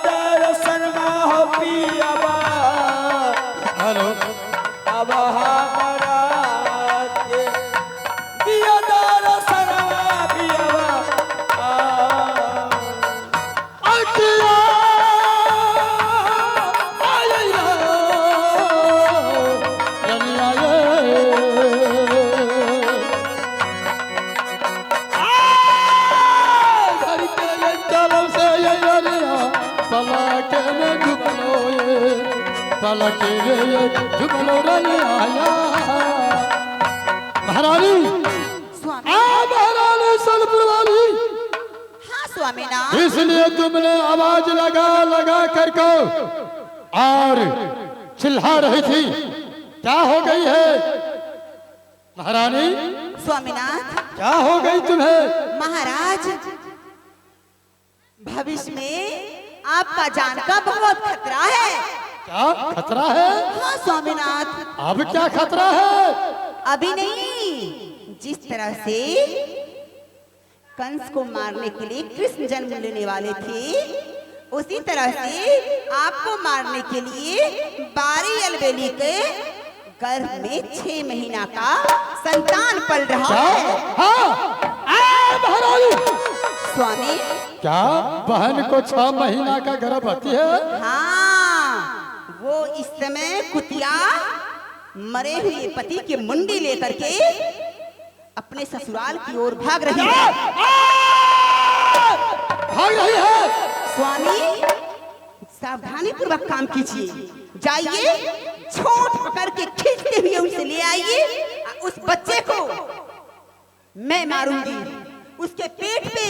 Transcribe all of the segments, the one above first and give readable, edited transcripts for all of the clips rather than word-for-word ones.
दर्शन हो पियावा हेलो अब हमारा के दिया दर्शन पियावा अटिया आइला रनिया घर के चलो से रनिया पलके में झुकलो पलके रे झुकलो रनिया महारानी स्वामी महारानी सोनपुर वाली हाँ स्वामीनाथ इसलिए तुमने आवाज लगा लगा कर को और चिल्ला रही थी क्या हो गई है महारानी स्वामीनाथ क्या हो गई तुम्हें महाराज भविष्य में आपका जान का बहुत खतरा है। क्या खतरा है हाँ स्वामीनाथ अब क्या खतरा है अभी नहीं, जिस तरह से कंस को मारने के लिए कृष्ण जन्म लेने वाले थे उसी तरह से आपको मारने के लिए बारी अलबेली के गर्भ में 6 महीना का संतान पल रहा क्या है। हाँ महारानी स्वामी क्या बहन को 6 महीना का गर्भवती है हाँ वो इस समय कुतिया मरे हुए पति की मुंडी लेकर के अपने ससुराल की ओर भाग रही है। भाग रही है स्वामी सावधानी पूर्वक काम कीजिए, जाइए छोट पकड़ के खींचते हुए उसे ले आइए। उस बच्चे को मैं मारूंगी, उसके पेट पे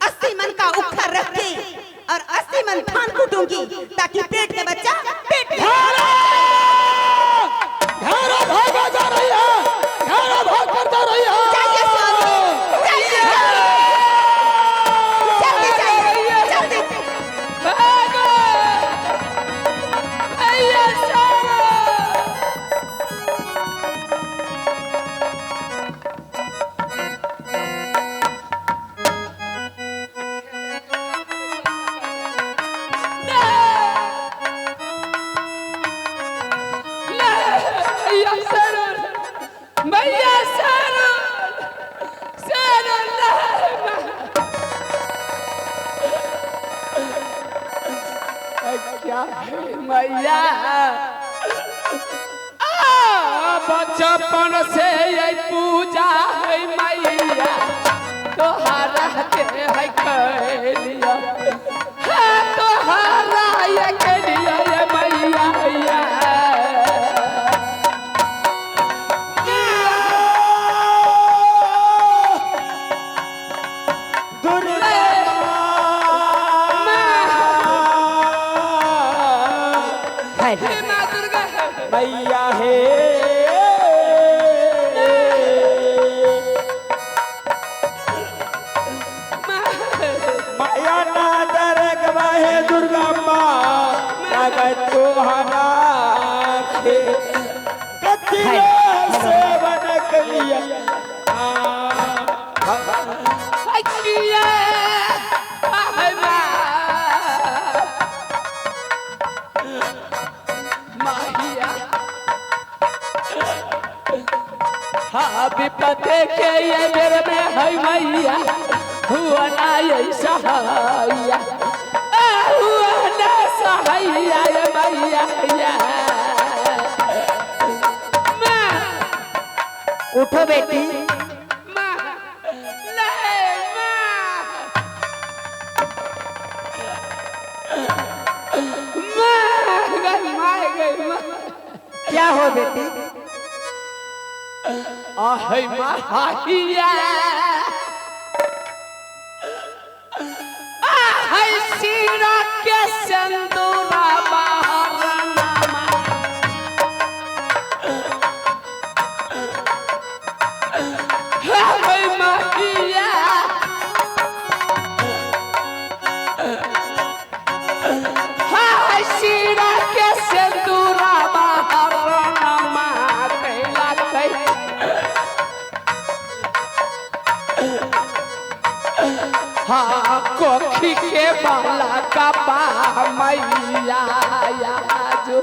80 मन का उखर रख के और 80 मन धान कूटूंगी ताकि पेट में बच्चा पेट में घोड़ा भागा जा रही है घोड़ा भाग कर जा रही है जाइए स्वामी, जाइए जल्दी जाइए जल्दी। मैया बचपन से ये पूजा है मैया तोहरा के है कैलिया तोहरा ये कैलिया ये मैया मैया है माया ना दरगवा है दुर्गा माँ तोहरा के कथिया सेवन कलिया विपते के ये मेरे में है मैया हुआ ना ये सहाया हुआ ना सहाया ये मैया उठो बेटी, माँ नहीं माँ गई क्या हो बेटी? आहे माहिया आहे सीरा के संदूरा बहरनमा आहे माहिया आहे सीरा के संदूरा बहरनमा कैला हाँ कोखी के बाला का बा मैया जो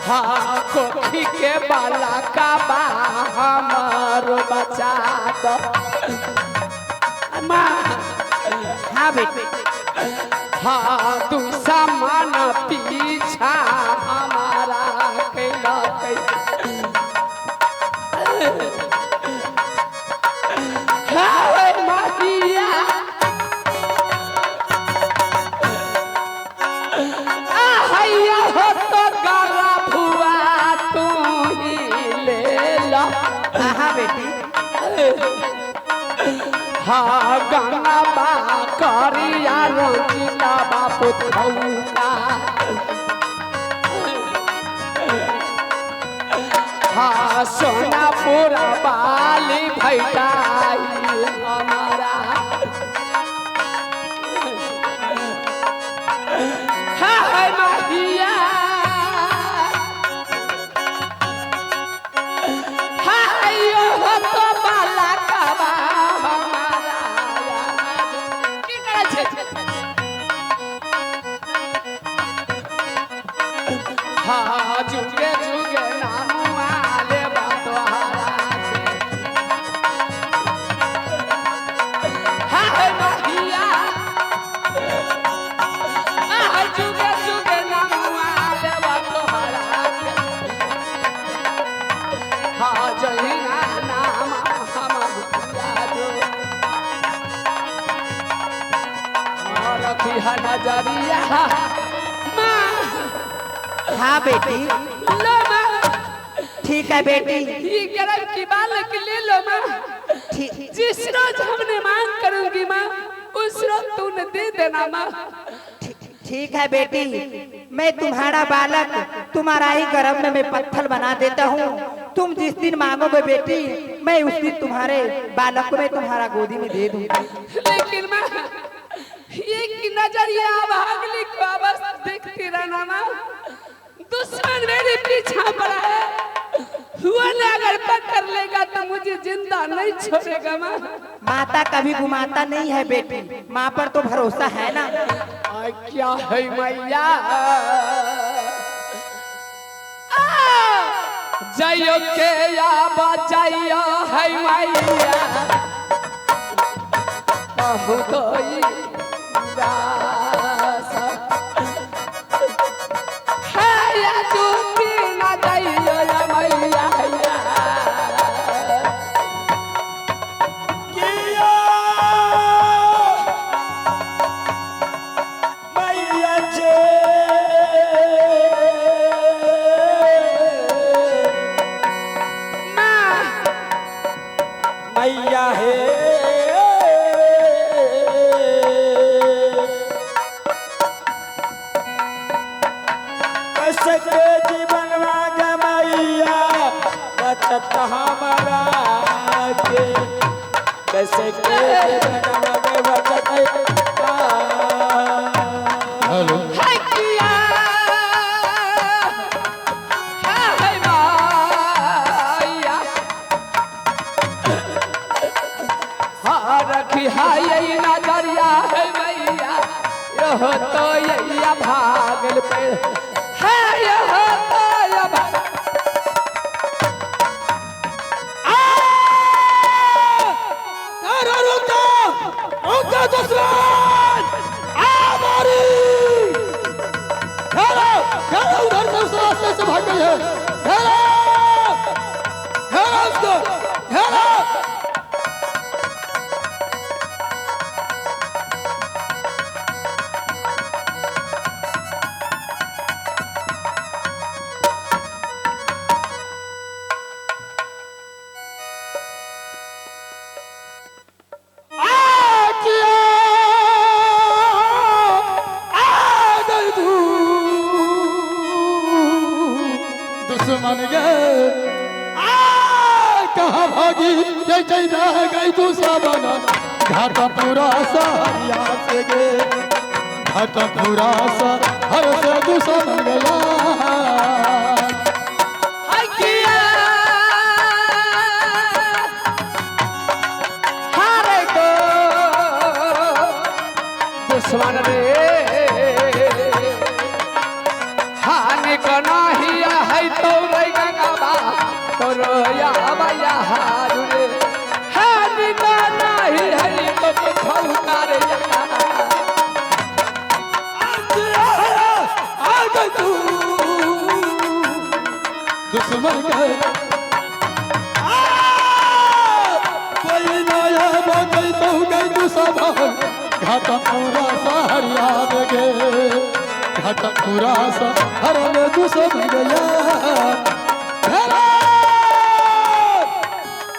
हाँ कोखी के बाला का बा हमारो बचा दो माँ। हाँ बेटी हाँ तू सामान पीछा हमारा कैला हाँ बेटी हाँ गाना बा करिया रोजिला बापू धौका हाँ सोना पूरा बाली भैटाई हमारा हाँ माहिया हाँ जुगे जुगे नानू आले बातवारा हाँ माहिया जुगे जुगे नानू आले बातवारा हाँ जहीना नाम हम जो रखी है नजरिया हाँ बेटी लो माँ ठीक है बेटी ये गरम की बालक ले लो माँ। जिस रोज हमने मांग करूंगी माँ उस रोज तूने दे देना माँ। ठीक है बेटी मैं तुम्हारा बालक तुम्हारा ही गर्भ में मैं पत्थर बना देता हूँ। तुम जिस दिन मांगोगे बेटी मैं उस दिन तुम्हारे बालक को मैं तुम्हारा गोदी में दे दूंगी। लेकिन माँ ये की नजरिया भागली को बस देखती रहना माँ। दुश्मन मेरे पीछा पड़ा है हुआ अगर पकड़ लेगा तो मुझे जिंदा नहीं छोड़ेगा माँ। माता कभी घुमाता नहीं है बेटी माँ पर तो भरोसा है ना। क्या है मैया जयो के या बजाइयो है मैया बहुत मैया है कैसे के जीवन मांगे मैया बचत हमारा के कैसे के जीवन मांगे बचत हेलो रखी है यही नजरिया है मैया यह तो यही भागल पे है यह तो यह रुका दुश्मन हमारी घेरो घेरो उधर से उस रास्ते से भाग गई है घेरो घेरो उसको घेरो दुश्मन गए रही जैसे रह गई तू सावन घाटा पूरा सहरिया से गे घाटा पूरा सहर से तू समझ गया हाय किया हारे को दुश्मन रे हानि को नहीं है तो रे गंगा तो रोया भैया हारू रे हानि को नहीं है तो कुछ कर तू दुश्मन के कोई नया बगई तो गई तू सब घाटा पूरा सहरिया में गे घाटा पूरा सहर में तू सब गया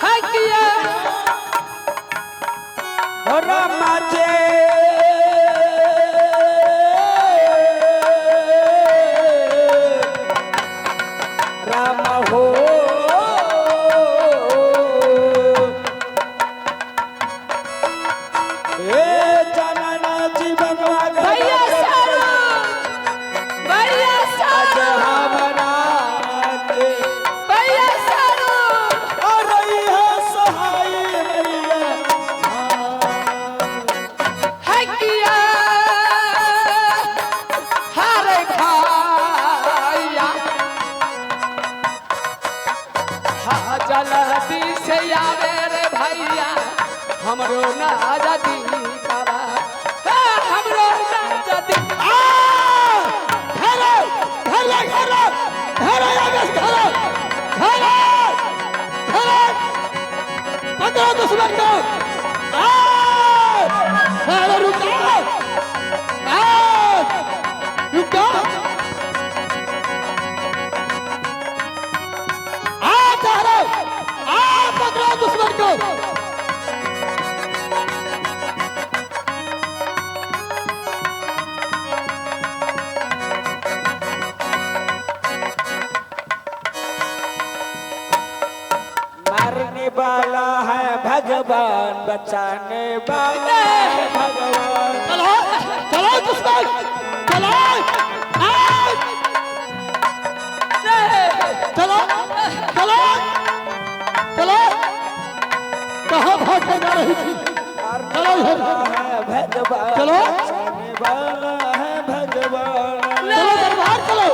हाय किया रामाचे राम हो ए जनना जीवन भैया सारू भैया सारू हमारा के भैया सारू और है सहाय मैया हाय किया हारे खाया हा जल्दी से आवे रे भैया हमरो ना आजादी बाबा हमरो ना आजादी दुश्मन को रुका रुका पकड़ो दुश्मन को मारने वाला है भगवान बचाने वाला है भगवान चलो चलो दुश्मन चलो चलो चलो चलो कहाँ भाग के जा रही थी चलो इधर है भगवान चलो बचाने वाला है भगवान चलो दरबार चलो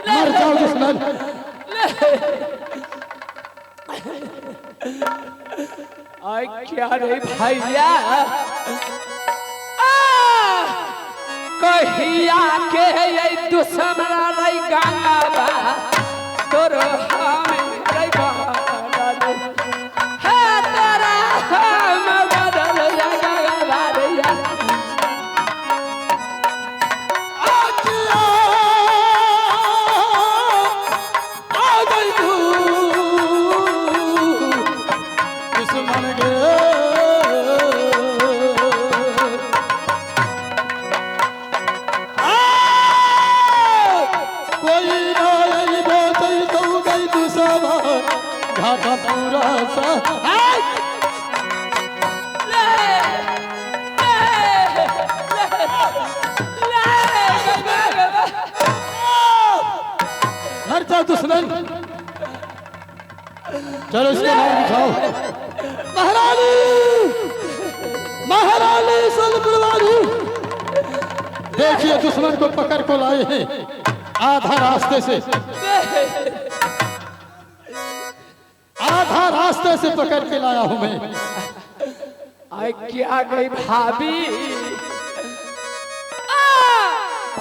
मर जाओ दुश्मन आई क्या रे भैया कहिया के ये दुश्मन रे गंगा बा तोर हम रे गंगा है तेरा हम बदल जा गंगा रे दुश्मन गे कोई नहीं बोतई तो गई तू सब घाटा पूरा सा मर जाओ दुश्मन चलो इसका नाम लिखाओ महारानी महारानी सलगुरवानी देखिए दुश्मन को पकड़ को लाए हैं आधा रास्ते से आधा रास्ते से पकड़ के लाया हूं मैं आई क्या गई भाभी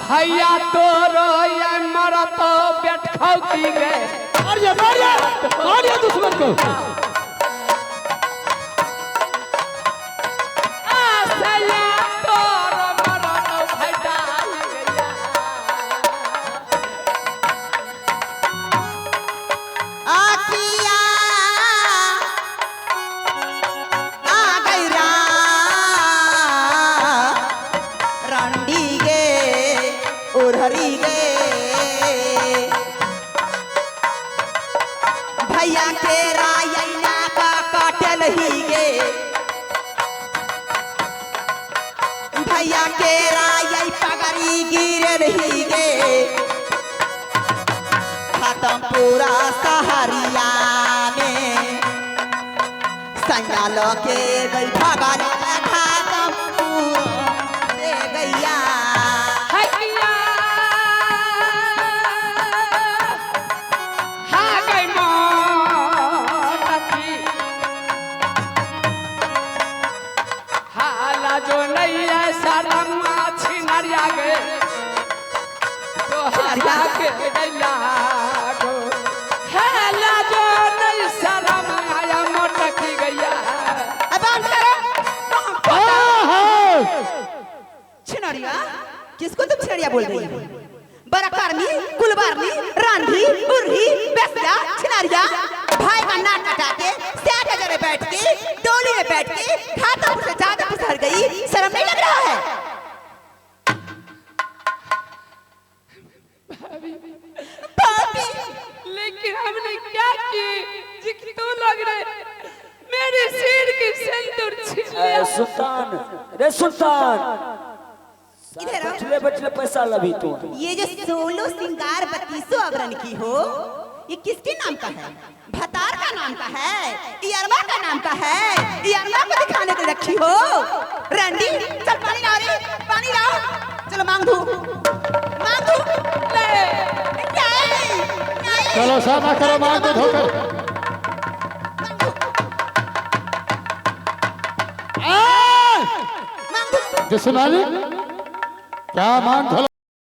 भैया तो रोया मरा तो बैठ खाओ की गए मारिए मारिए मारिए दुश्मन को आखिया आ गई रंडी गे उड़ धरी गे भैया के रायना का काटल ही गे भैया के राय पगड़ी गिरल ही गे खत्म पूरा सहरिया में संगाल के गई भगल खत्म पूरा दे गैया हकिया हा गई मोटकी हाला जो नहीं है शरम छिनरिया गे तो हाला के गैला गो हाला जो नहीं शरम आया मोटकी गैया अब बात करो छिनरिया किसको तुम छिनरिया बोल रही हो बरकारनी कुलबारनी रांधी उर्ही बेस्या छिनरिया भाई का नाक कटा के स्याट जगह बैठ के डोली में बैठ के खाता से ज्यादा पिसर गई शर्म नहीं लग रहा है भाभी लेकिन हमने क्या की जिक्र तो लग रहे मेरे सिर की सिंदूर छीन लिया सुल्तान रे सुल्तान इधर आओ। बचले बचले पैसा लभी तू ये जो 16 सिंगार 32 अग्रन की हो ये किसके नाम का है भतार का नाम का है इयरमा का नाम का है इयरमा को दिखाने के लिए रखी हो रंडी चल पानी लाओ रे पानी लाओ चलो मांग धो ले नहीं चलो सामा करो मांग दो धोकर मांग धो जसनाली क्या मांग धोला